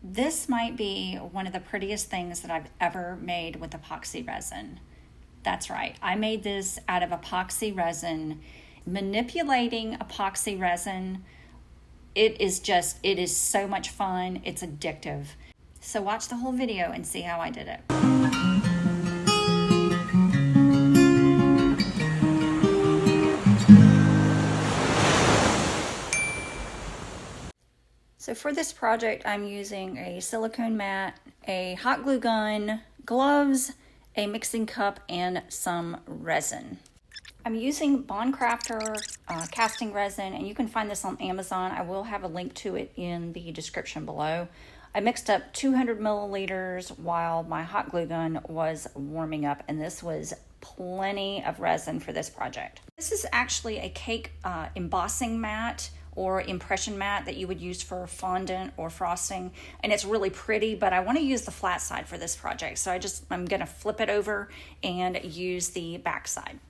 This might be one of the prettiest things that I've ever made with epoxy resin. That's right, I made this out of epoxy resin. Manipulating epoxy resin, it is so much fun, it's addictive. So watch the whole video and see how I did it. So for this project, I'm using a silicone mat, a hot glue gun, gloves, a mixing cup, and some resin. I'm using Bond Crafter casting resin, and you can find this on Amazon. I will have a link to it in the description below. I mixed up 200 milliliters while my hot glue gun was warming up, and this was plenty of resin for this project. This is actually a cake embossing mat or impression mat that you would use for fondant or frosting, and it's really pretty, but I want to use the flat side for this project, so I'm gonna flip it over and use the back side.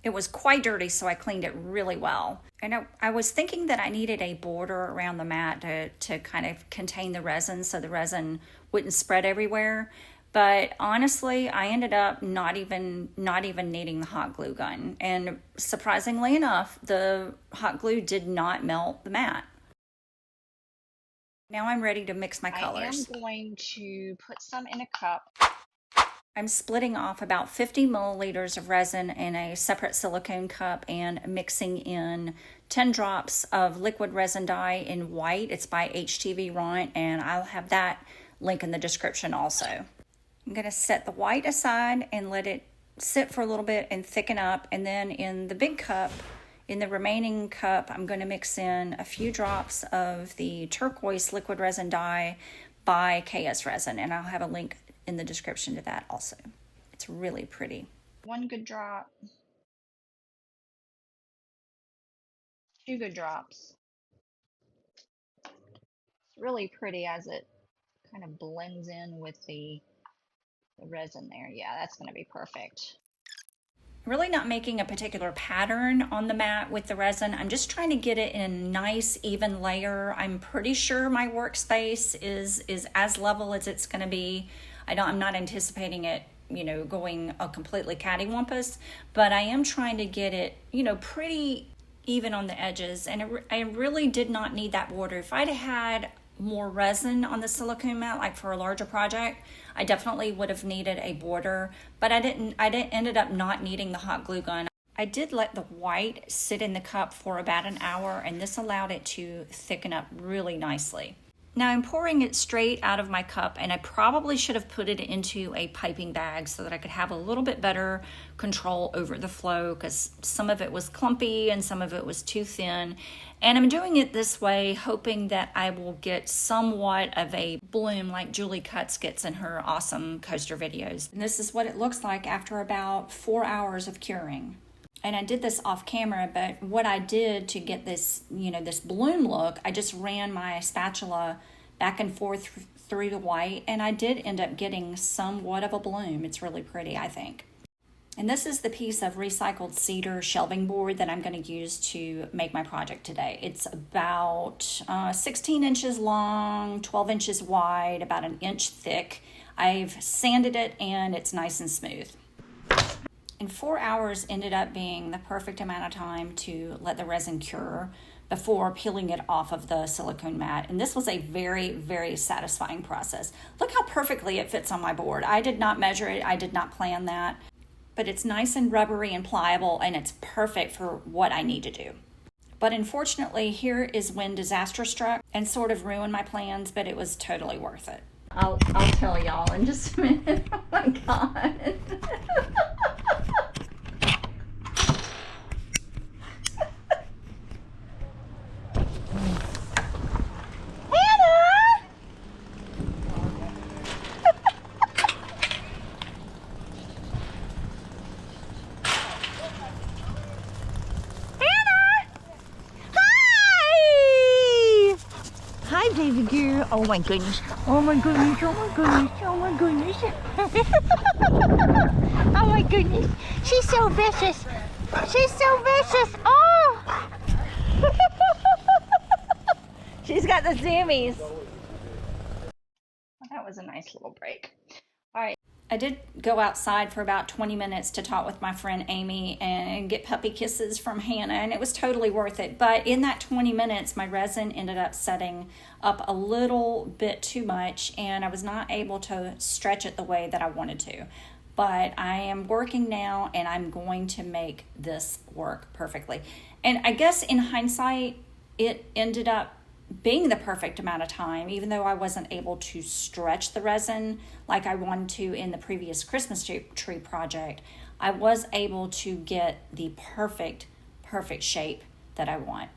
It was quite dirty, so I cleaned it really well. And I was thinking that I needed a border around the mat to kind of contain the resin so the resin wouldn't spread everywhere. But honestly, I ended up not even needing the hot glue gun. And surprisingly enough, the hot glue did not melt the mat. Now I'm ready to mix my colors. I am going to put some in a cup. I'm splitting off about 50 milliliters of resin in a separate silicone cup and mixing in 10 drops of liquid resin dye in white. It's by HTV Ront, and I'll have that link in the description also. I'm going to set the white aside and let it sit for a little bit and thicken up. And then in the big cup, in the remaining cup, I'm going to mix in a few drops of the turquoise liquid resin dye by KS Resin. And I'll have a link in the description to that also. It's really pretty. One good drop. 2 good drops. It's really pretty as it kind of blends in with the resin there. Yeah, that's going to be perfect. Really not making a particular pattern on the mat with the resin. I'm just trying to get it in a nice even layer. I'm pretty sure my workspace is as level as it's going to be. I'm not anticipating it, going a completely cattywampus, but I am trying to get it, pretty even on the edges. And I really did not need that border. If I'd had more resin on the silicone mat, like for a larger project, I definitely would have needed a border, but I ended up not needing the hot glue gun. I did let the white sit in the cup for about an hour, and this allowed it to thicken up really nicely. Now I'm pouring it straight out of my cup, and I probably should have put it into a piping bag so that I could have a little bit better control over the flow, because some of it was clumpy and some of it was too thin. And I'm doing it this way hoping that I will get somewhat of a bloom like Julie Cutts gets in her awesome coaster videos. And this is what it looks like after about 4 hours of curing. And I did this off camera, but what I did to get this, this bloom look, I just ran my spatula back and forth through the white, and I did end up getting somewhat of a bloom. It's really pretty, I think. And this is the piece of recycled cedar shelving board that I'm going to use to make my project today. It's about 16 inches long, 12 inches wide, about an inch thick. I've sanded it, and it's nice and smooth. And 4 hours ended up being the perfect amount of time to let the resin cure before peeling it off of the silicone mat. And this was a very, very satisfying process. Look how perfectly it fits on my board. I did not measure it. I did not plan that. But it's nice and rubbery and pliable, and it's perfect for what I need to do. But unfortunately, here is when disaster struck and sort of ruined my plans, but it was totally worth it. I'll tell y'all in just a minute. Oh my God. Baby girl. Oh my goodness. Oh my goodness. Oh my goodness. Oh my goodness. Oh my goodness. She's so vicious. She's so vicious. Oh. She's got the zoomies. Well, that was a nice little break. All right. I did go outside for about 20 minutes to talk with my friend Amy and get puppy kisses from Hannah, and it was totally worth it. But in that 20 minutes, my resin ended up setting up a little bit too much, and I was not able to stretch it the way that I wanted to. But I am working now, and I'm going to make this work perfectly. And I guess in hindsight, it ended up being the perfect amount of time, even though I wasn't able to stretch the resin like I wanted to in the previous Christmas tree project. I was able to get the perfect shape that I want.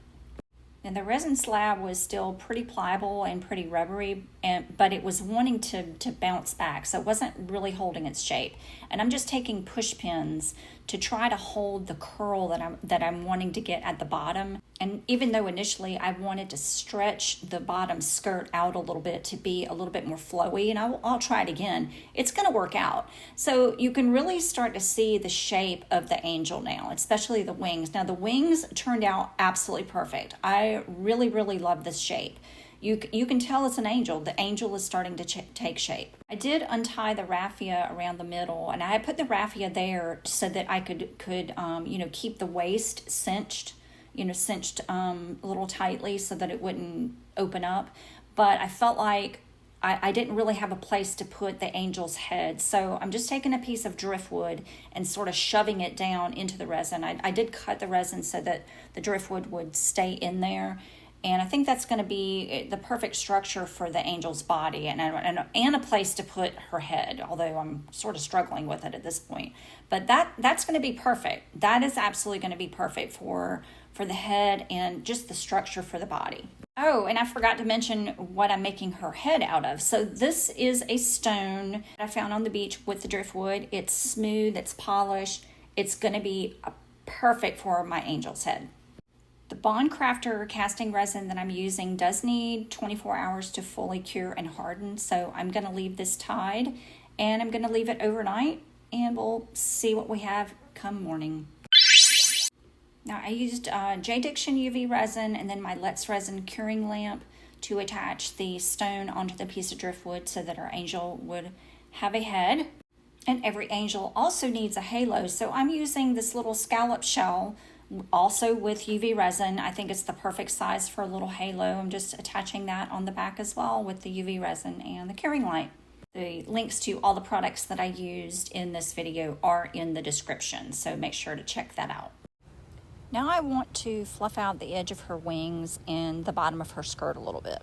And the resin slab was still pretty pliable and pretty rubbery, but it was wanting to bounce back, so it wasn't really holding its shape. And I'm just taking push pins to try to hold the curl that I'm wanting to get at the bottom. And even though initially I wanted to stretch the bottom skirt out a little bit to be a little bit more flowy, and I'll try it again, it's going to work out. So you can really start to see the shape of the angel now, especially the wings. Now the wings turned out absolutely perfect. I really love this shape. You can tell it's an angel. The angel is starting to take shape. I did untie the raffia around the middle, and I put the raffia there so that I could keep the waist cinched a little tightly so that it wouldn't open up. But I felt like I didn't really have a place to put the angel's head. So I'm just taking a piece of driftwood and sort of shoving it down into the resin. I did cut the resin so that the driftwood would stay in there. And I think that's going to be the perfect structure for the angel's body and a place to put her head, although I'm sort of struggling with it at this point. But that's going to be perfect. That is absolutely going to be perfect for the head and just the structure for the body. Oh, and I forgot to mention what I'm making her head out of. So this is a stone that I found on the beach with the driftwood. It's smooth, it's polished. It's going to be perfect for my angel's head. The Bond Crafter casting resin that I'm using does need 24 hours to fully cure and harden, so I'm going to leave this tied, and I'm going to leave it overnight, and we'll see what we have come morning. Now I used J-Diction UV resin and then my Let's Resin curing lamp to attach the stone onto the piece of driftwood so that our angel would have a head. And every angel also needs a halo, so I'm using this little scallop shell also with UV resin. I think it's the perfect size for a little halo. I'm just attaching that on the back as well with the UV resin and the curing light. The links to all the products that I used in this video are in the description, so make sure to check that out. Now I want to fluff out the edge of her wings and the bottom of her skirt a little bit.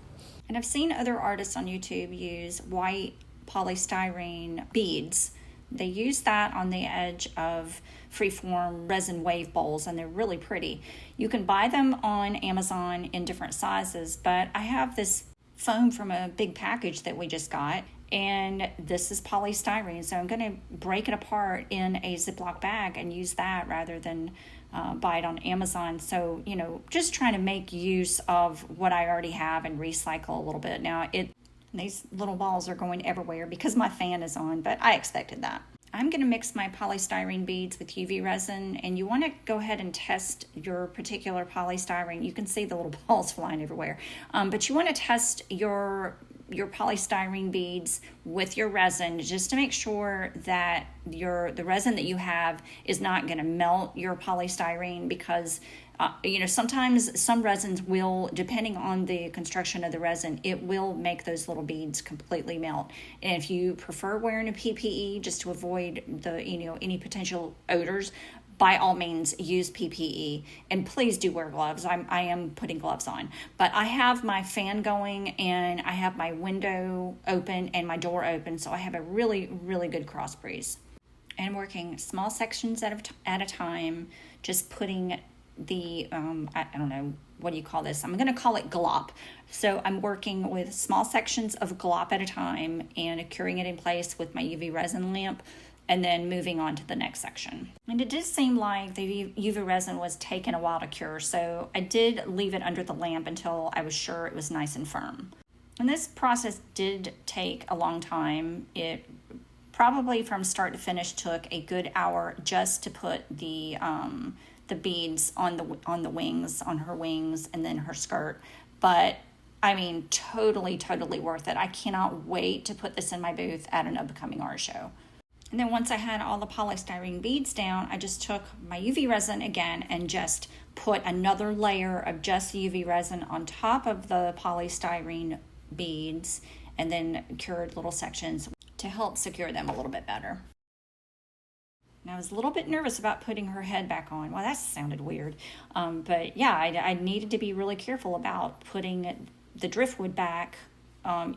And I've seen other artists on YouTube use white polystyrene beads. They use that on the edge of freeform resin wave bowls, and they're really pretty. You can buy them on Amazon in different sizes, but I have this foam from a big package that we just got, and this is polystyrene, so I'm going to break it apart in a Ziploc bag and use that rather than buy it on Amazon. So, just trying to make use of what I already have and recycle a little bit. Now, these little balls are going everywhere because my fan is on, but I expected that. I'm going to mix my polystyrene beads with UV resin, and you want to go ahead and test your particular polystyrene. You can see the little balls flying everywhere, but you want to test your polystyrene beads with your resin just to make sure that the resin that you have is not going to melt your polystyrene, because sometimes some resins will, depending on the construction of the resin, it will make those little beads completely melt. And if you prefer wearing a PPE just to avoid any potential odors, by all means use PPE, and please do wear gloves. I am putting gloves on, but I have my fan going and I have my window open and my door open, so I have a really good cross breeze. And I'm working small sections at a time, just putting the I don't know, what do you call this? I'm going to call it glop. So I'm working with small sections of glop at a time and curing it in place with my UV resin lamp, and then moving on to the next section. And it did seem like the UV resin was taking a while to cure, so I did leave it under the lamp until I was sure it was nice and firm. And this process did take a long time. It probably from start to finish took a good hour just to put the beads on the wings, on her wings, and then her skirt. But I mean, totally, totally worth it. I cannot wait to put this in my booth at an upcoming art show. And then once I had all the polystyrene beads down, I just took my UV resin again and just put another layer of just UV resin on top of the polystyrene beads, and then cured little sections to help secure them a little bit better. And I was a little bit nervous about putting her head back on. Well, that sounded weird. But yeah, I needed to be really careful about putting the driftwood back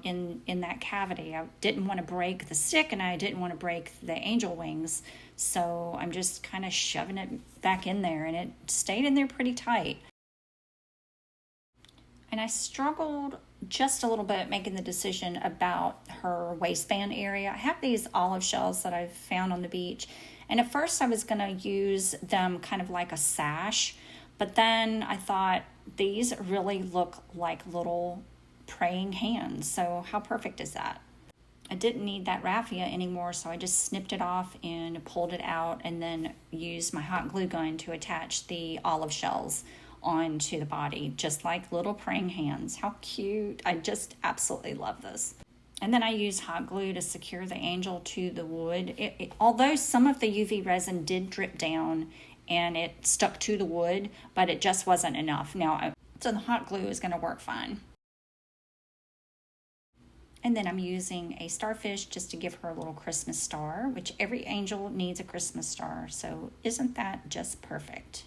in that cavity. I didn't want to break the stick, and I didn't want to break the angel wings. So I'm just kind of shoving it back in there, and it stayed in there pretty tight. And I struggled just a little bit making the decision about her waistband area. I have these olive shells that I've found on the beach, and at first I was going to use them kind of like a sash, but then I thought these really look like little praying hands, so how perfect is that? I didn't need that raffia anymore, so I just snipped it off and pulled it out, and then used my hot glue gun to attach the olive shells onto the body, just like little praying hands. How cute. I just absolutely love this. And then I used hot glue to secure the angel to the wood. Although some of the UV resin did drip down and it stuck to the wood, but it just wasn't enough. So the hot glue is going to work fine. And then I'm using a starfish just to give her a little Christmas star, which every angel needs a Christmas star. So isn't that just perfect?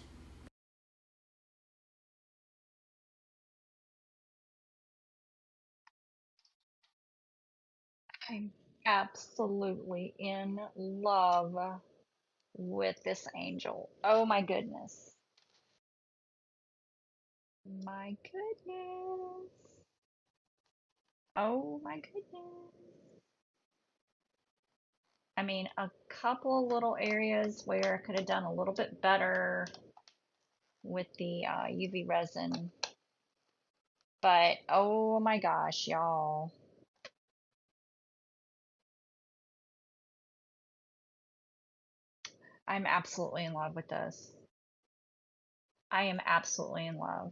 I'm absolutely in love with this angel. Oh my goodness. My goodness. Oh my goodness. I mean, a couple little areas where I could have done a little bit better with the UV resin. But oh my gosh, y'all. I'm absolutely in love with this. I am absolutely in love.